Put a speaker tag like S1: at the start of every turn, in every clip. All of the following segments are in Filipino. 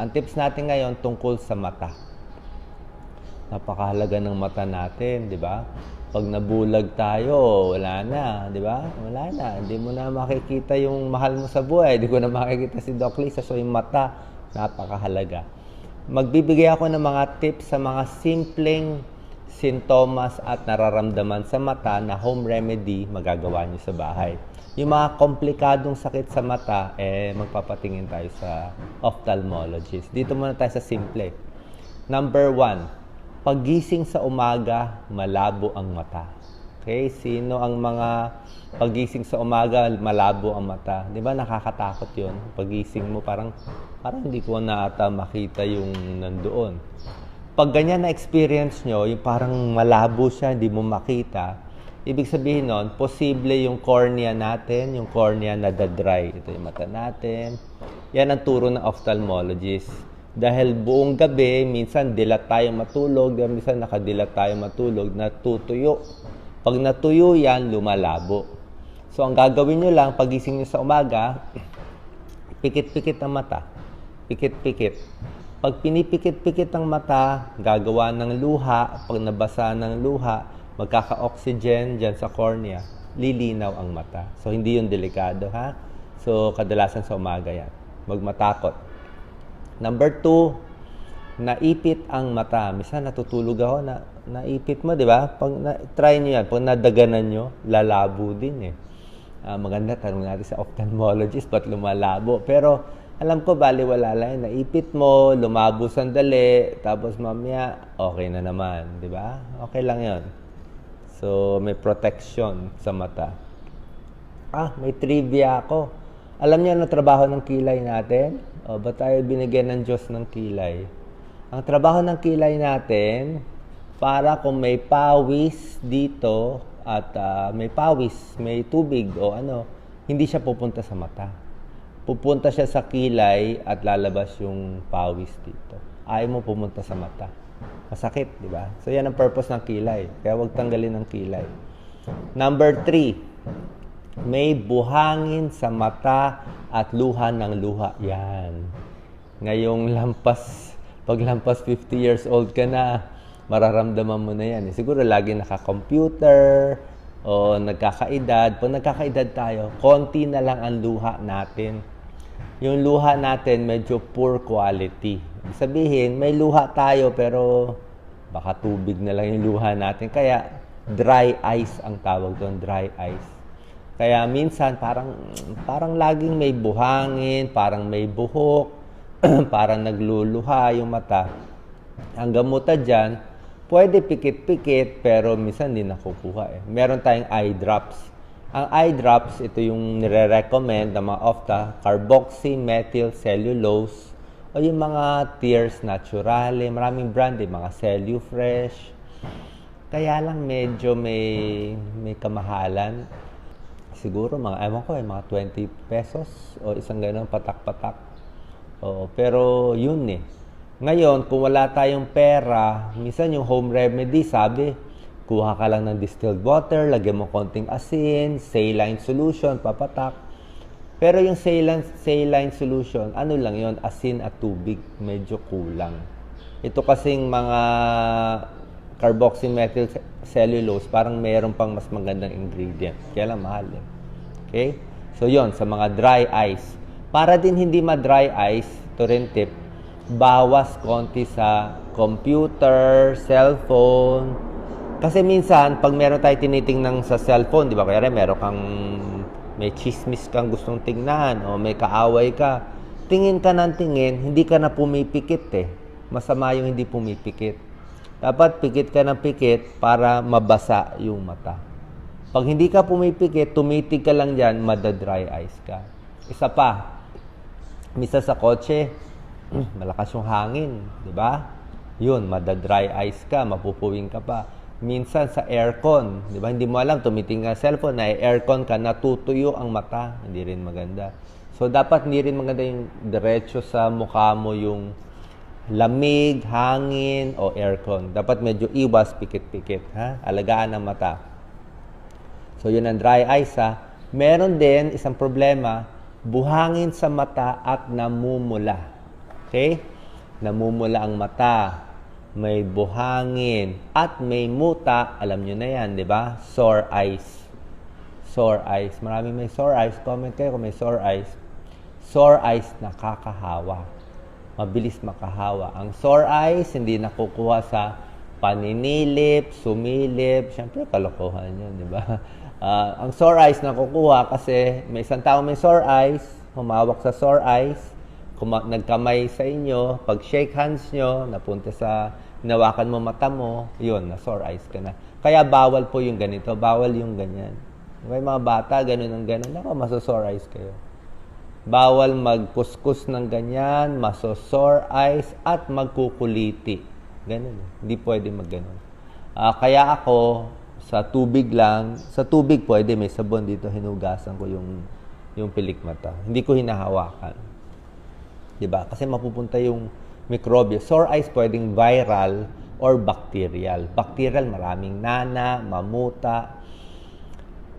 S1: Ang tips natin ngayon tungkol sa mata. Napakahalaga ng mata natin, di ba? Pag nabulag tayo, wala na, di ba? Wala na. Hindi mo na makikita yung mahal mo sa buhay. Hindi ko na makikita si Doc Lisa. So, yung mata, napakahalaga. Magbibigay ako ng mga tips sa mga simpleng sintomas at nararamdaman sa mata na home remedy magagawa nyo sa bahay. Yung mga komplikadong sakit sa mata, magpapatingin tayo sa ophthalmologist. Dito muna tayo sa simple. Number 1, paggising sa umaga, malabo ang mata. Okay? Sino ang mga paggising sa umaga, malabo ang mata? Di ba nakakatakot yun? Paggising mo, parang hindi ko na ata makita yung nandoon. Pag ganyan na experience nyo, yung parang malabo siya, hindi mo makita, ibig sabihin nun, posible yung cornea natin, yung cornea na dry. Ito yung mata natin. Yan ang turo ng ophthalmologist. Dahil buong gabi, minsan dilat tayo matulog, minsan nakadilat tayo matulog, natutuyo. Pag natuyo yan, lumalabo. So, ang gagawin nyo lang, pagising nyo sa umaga, pikit-pikit ang mata. Pikit-pikit. Pag pinipikit-pikit ang mata, gagawa ng luha. Pag nabasa ng luha, magkaka-oxygen dyan sa cornea, lilinaw ang mata. So, hindi yun delikado, ha? So, kadalasan sa umaga yan. Magmatakot. Number 2, naipit ang mata. Minsan natutulog ako, naipit mo, di ba? Try nyo yan. Pag nadaganan nyo, lalabo din eh. Maganda, tanong natin sa ophthalmologist, ba't lumalabo? Pero, alam ko, baliwala lang yun. Naipit mo, lumabo sandali, tapos mamaya, okay na naman, di ba? Okay lang yun. So, may protection sa mata. May trivia ako. Alam niyo ano trabaho ng kilay natin? Ba tayo binigyan ng Diyos ng kilay? Ang trabaho ng kilay natin, para kung may pawis dito at may pawis, may tubig o hindi siya pupunta sa mata. Pupunta siya sa kilay at lalabas yung pawis dito. Ayaw mo pumunta sa mata. Masakit, di ba? So, yan ang purpose ng kilay. Kaya huwag tanggalin ng kilay. Number 3, may buhangin sa mata at luha ng luha. Yan. Ngayong paglampas 50 years old ka na, mararamdaman mo na yan. Siguro lagi naka-computer o nagkakaedad. Pag nagkakaedad tayo, konti na lang ang luha natin. Yung luha natin medyo poor quality. Sabihin, may luha tayo pero baka tubig na lang yung luha natin. Kaya dry eyes ang tawag doon, dry eyes. Kaya minsan parang laging may buhangin, parang may buhok, parang nagluluha yung mata. Ang gamutan dyan, pwede pikit-pikit pero minsan hindi nakukuha eh. Meron tayong eye drops. Ang eye drops, ito yung nire-recommend ng mga carboxymethylcellulose o yung mga Tears Naturale, maraming brand mga Cellufresh. Kaya lang medyo may kamahalan. Siguro mga 20 pesos o isang ganun patak-patak. Pero yun eh. Ngayon, kung wala tayong pera, minsan yung home remedy, sabi, kuha ka lang ng distilled water, lagyan mo konting asin, saline solution, papatak. Pero yung saline solution, ano lang yon, asin at tubig, medyo kulang. Ito kasing mga carboxymethylcellulose, parang meron pang mas magandang ingredient. Kaya lang mahal eh. Okay? So yon sa mga dry eyes. Para din hindi ma-dry eyes, ito rin tip, bawas konti sa computer, cellphone. Kasi minsan, pag meron tayo tinitingnan sa cellphone, di ba, kaya meron kang may chismis kang gustong tingnan o may kaaway ka, tingin ka ng tingin, hindi ka na pumipikit eh. Masama yung hindi pumipikit. Dapat pikit ka ng pikit para mabasa yung mata. Pag hindi ka pumipikit, tumitig ka lang dyan, madadry eyes ka. Isa pa, misa sa kotse, malakas yung hangin, di ba? Yun, madadry eyes ka, mapupuwing ka pa. Minsan sa aircon, di ba? Hindi mo alam, tumiting ka sa cellphone, na aircon ka, natutuyo ang mata. Hindi rin maganda. So, dapat hindi rin maganda yung diretso sa mukha mo yung lamig, hangin, o aircon. Dapat medyo iwas, pikit-pikit. Ha? Alagaan ang mata. So, yun ang dry eyes, ha? Meron din isang problema, buhangin sa mata at namumula. Okay? namumula ang mata, may buhangin, at may muta, alam nyo na yan, di ba? Sore eyes. Sore eyes. Maraming may sore eyes. Comment kayo kung may sore eyes. Sore eyes, nakakahawa. Mabilis makahawa. Ang sore eyes, hindi nakukuha sa paninilip, sumilip. Siyempre, kalokohan yun, di ba? Ang sore eyes nakukuha kasi may isang tao may sore eyes, humawak sa sore eyes, nagkamay sa inyo, pag shake hands nyo, napunta sa hinawakan mo mata mo, yun, na sore eyes ka na. Kaya bawal po yung ganito, bawal yung ganyan. May mga bata, ganun ang ganun, ako, masosore eyes kayo. Bawal magkuskus ng ganyan, masosore eyes, at magkukuliti. Ganun, hindi pwede magganon. Kaya ako, sa tubig lang, sa tubig pwede, may sabon dito, hinugasan ko yung pilik mata. Hindi ko hinahawakan. Diba? Kasi mapupunta yung mikrobyo. Sore eyes pwedeng viral or bacterial. Bacterial, maraming nana, mamuta.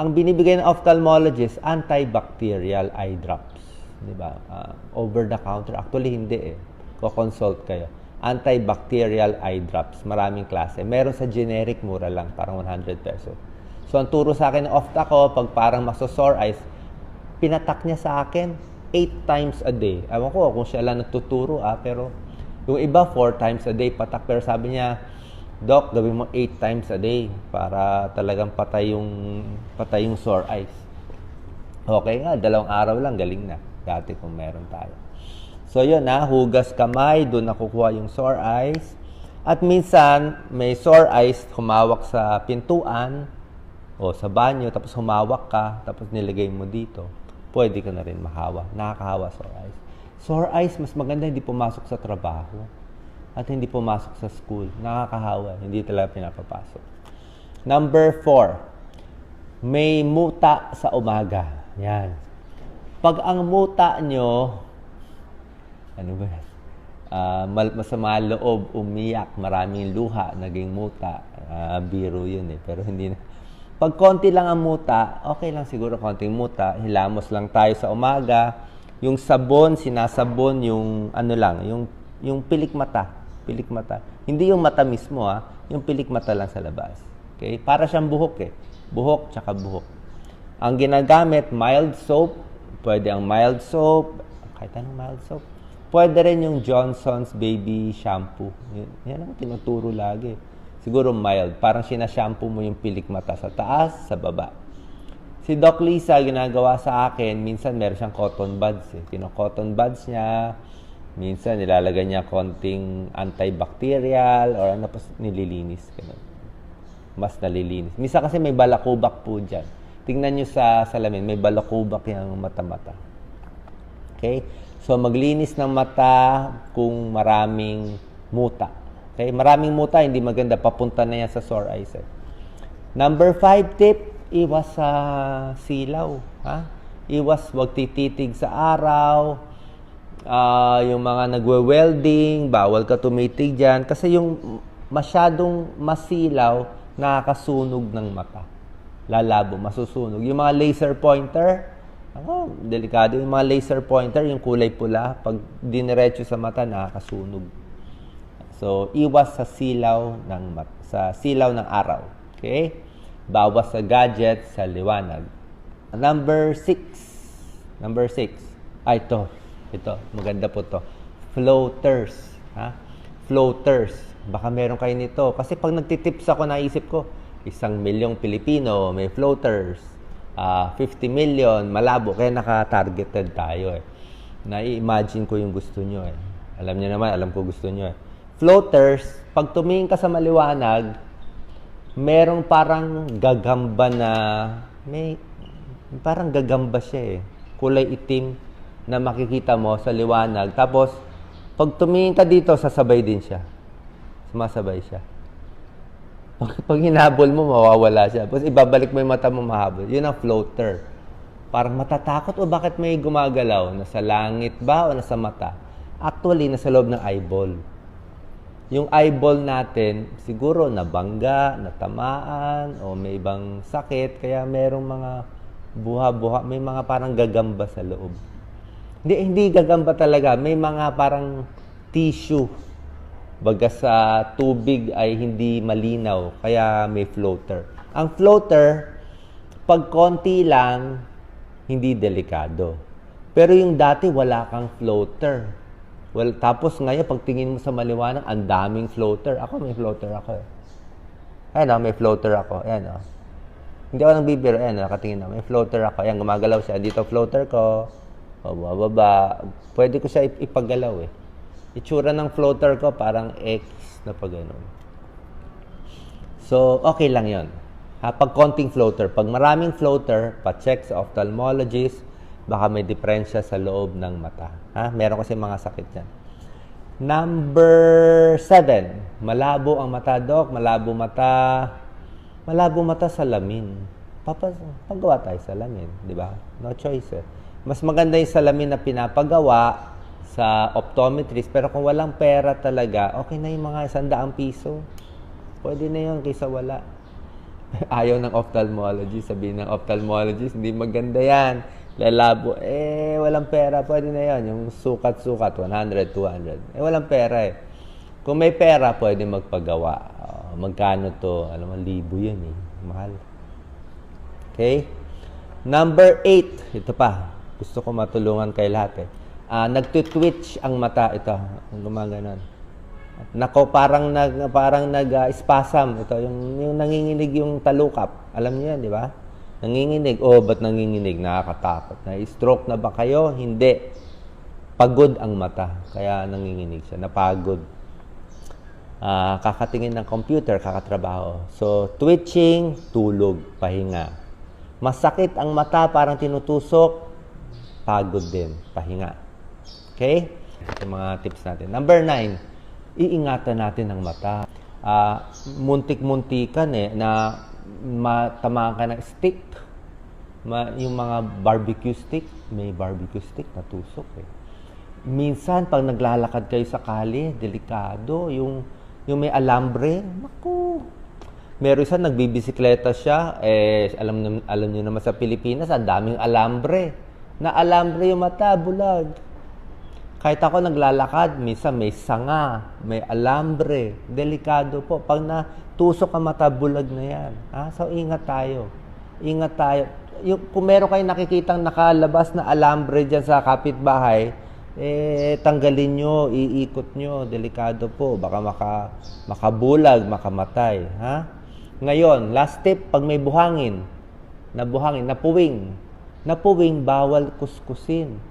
S1: Ang binibigay ng ophthalmologist, antibacterial eye drops. Diba? Over the counter. Actually, hindi eh. Ko-consult kayo. Antibacterial eye drops. Maraming klase. Meron sa generic, mura lang. Parang 100 pesos. So, ang turo sa akin ng opta ko, pag parang masosore eyes, pinatak niya sa akin 8 times a day. Ewan ko kung siya lang nagtuturo, pero yung iba 4 times a day patak. Pero sabi niya, Doc, gawin mo 8 times a day para talagang patay yung sore eyes. Okay nga, 2 araw lang, galing na. Dati kung meron tayo. So yun hugas kamay, doon nakukuha yung sore eyes. At minsan, may sore eyes, humawak sa pintuan o sa banyo, tapos humawak ka, tapos nilagay mo dito. Pwede ka na rin mahawa. Nakakahawa sore eyes. Sore eyes, mas maganda hindi pumasok sa trabaho at hindi pumasok sa school. Nakakahawa. Hindi talaga pinapapasok. Number 4. May muta sa umaga. Yan. Pag ang muta nyo, ano ba yan? Masama loob, umiyak, maraming luha, naging muta. Biro yun eh. Pero hindi na. Pag konti lang ang muta, okay lang siguro konting muta. Hilamos lang tayo sa umaga. Yung sabon, sinasabon yung ano lang, yung pilik mata. Pilik mata. Hindi yung mata mismo yung pilik mata lang sa labas. Okay? Para siyang buhok eh. Buhok tsaka buhok. Ang ginagamit, mild soap. Pwede ang mild soap. Kahit anong mild soap. Pwede rin yung Johnson's Baby Shampoo. Yan ang tinuturo lagi. Siguro mild. Parang sinashampoo mo yung pilik mata sa taas, sa baba. Si Doc Lisa, ginagawa sa akin, minsan meron siyang cotton buds. Kino-cotton buds niya. Minsan nilalagay niya konting antibacterial or ano pa nililinis. Mas nalilinis. Minsan kasi may balakubak po dyan. Tingnan nyo sa salamin, may balakubak yung mata-mata. Okay? So, maglinis ng mata kung maraming muta. Okay? Maraming muta, hindi maganda. Papunta na yan sa sore eyes. Number 5 tip, iwas sa silaw. Iwas, wag tititig sa araw. Yung mga nagwe-welding, bawal ka tumitig dyan. Kasi yung masyadong masilaw, nakakasunog ng mata. Lalabo, masusunog. Yung mga laser pointer, delikado. Yung mga laser pointer, yung kulay pula, pag diniretso sa mata, nakakasunog. So, iwas sa silaw ng araw. Okay? Bawas sa gadgets, sa liwanag. Number 6. Ito, maganda po to. Floaters. Floaters. Baka meron kayo nito. Kasi pag nagtitips ako, naisip ko, 1 milyong Pilipino, may floaters. 50 million, malabo. Kaya naka-targeted tayo eh. Nai-imagine ko yung gusto nyo eh. Alam nyo naman, alam ko gusto nyo eh. Floaters, pag tumingin ka sa maliwanag, merong parang gagamba na, parang gagamba siya eh. Kulay itim na makikita mo sa liwanag. Tapos, pag tumingin ka dito, sasabay din siya. Sumasabay siya. Pag hinabol mo, mawawala siya. Tapos, ibabalik mo yung mata mo mahabol. Yun ang floater. Parang matatakot o bakit may gumagalaw? Nasa langit ba o nasa mata? Actually, nasa loob ng eyeball. Yung eyeball natin, siguro nabangga, natamaan, o may ibang sakit. Kaya merong mga buha-buha, may mga parang gagamba sa loob. Hindi gagamba talaga. May mga parang tissue. Baga sa tubig ay hindi malinaw, kaya may floater. Ang floater, pag konti lang, hindi delikado. Pero yung dati, wala kang floater. Well, tapos ngayon, pag tingin mo sa maliwanag, ang daming floater. Ako, may floater ako eh. Ayan o, may floater ako. Ayan o. Hindi ako nang bibiro. Ayan o, nakatingin o. May floater ako. Ayan, gumagalaw siya. Dito floater ko. O, bababa. Pwede ko siya ipagalaw eh. Itsura ng floater ko, parang X na pag ganun. So, okay lang yon. Pag konting floater. Pag maraming floater, pa-check sa ophthalmologist, baka may diferensya sa loob ng mata. Meron kasi mga sakit yan. Number 7. Malabo ang mata, Doc. Malabo mata. Malabo mata sa salamin. Paggawa tayo sa salamin, di ba? No choice eh. Mas maganda yung salamin na pinapagawa sa optometrist. Pero kung walang pera talaga, okay na yung mga 100 piso. Pwede na yun kaysa wala. Ayaw ng ophthalmologist. Sabihin ng ophthalmologist, hindi maganda yan. Lalabo. Walang pera. Pwede na yan. Yung sukat-sukat, 100, 200. Walang pera eh. Kung may pera, pwede magpagawa. Magkano to? Alam mo, 1,000 yun eh. Mahal. Okay? Number 8. Ito pa. Gusto ko matulungan kay lahat eh. Nagtutwitch ang mata. Ito. Gumaganon. Nako, parang nag-spasm. Ito, yung nanginginig yung talukap. Alam niyo yan, di ba? Nanginginig. Ba't nanginginig? Nakakatakot. Na-stroke na ba kayo? Hindi. Pagod ang mata. Kaya nanginginig siya. Napagod. Kakatingin ng computer, kakatrabaho. So, twitching, tulog, pahinga. Masakit ang mata, parang tinutusok, pagod din, pahinga. Okay? Ito mga tips natin. Number 9, iingatan natin ang mata. Muntik-muntikan na matamaan ka ng stick. Yung mga barbecue stick, may barbecue stick, natusok eh. Minsan, pag naglalakad kayo sa kali, delikado. Yung may alambre, naku. Meron isa, nagbibisikleta siya. Alam niyo naman sa Pilipinas, ang daming alambre. Na alambre yung mata, bulag. Kahit ako naglalakad, minsan may sanga, may alambre. Delikado po. Pag natusok ang mata, bulag na yan. So, ingat tayo. Ingat tayo. Kung meron kayong nakikitang nakalabas na alambre dyan sa kapitbahay, tanggalin nyo, iikot nyo. Delikado po. Baka makabulag, makamatay. Ngayon, last tip, pag may buhangin, napuwing, bawal kuskusin.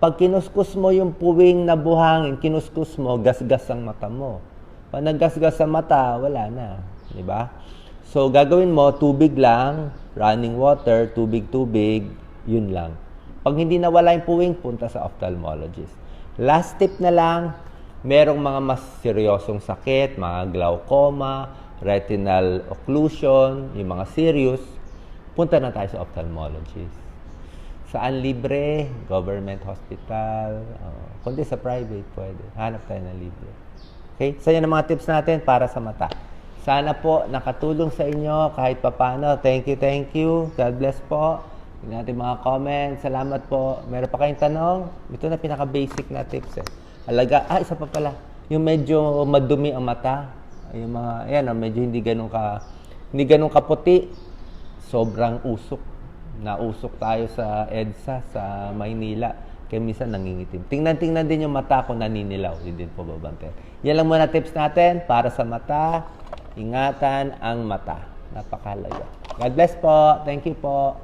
S1: Pag kinuskus mo yung puwing na buhangin, kinuskus mo, gasgas ang mata mo. Pag naggasgas ang mata, wala na. Diba? So, gagawin mo, tubig lang, running water, tubig, yun lang. Pag hindi nawala yung puwing, punta sa ophthalmologist. Last tip na lang, merong mga mas seryosong sakit, mga glaucoma, retinal occlusion, yung mga serious, punta na tayo sa ophthalmologist. Saan libre? Government hospital. Kundi sa private, pwede. Hanap tayo ng libre. Okay? So, yan ang mga tips natin para sa mata. Sana po nakatulong sa inyo kahit papano. Thank you. God bless po. Tingnan natin mga comments. Salamat po. Meron pa kayong tanong? Ito na pinaka-basic na tips eh. Isa pa pala. Yung medyo madumi ang mata. Yung mga, medyo hindi ganun kaputi. Sobrang usok. Nausok tayo sa EDSA, sa Maynila. Kaya minsan nangingitim. Tingnan din yung mata kung naninilaw. Hindi din po babantayan. Yan lang muna tips natin para sa mata. Ingatan ang mata. Napakahalaga. God bless po. Thank you po.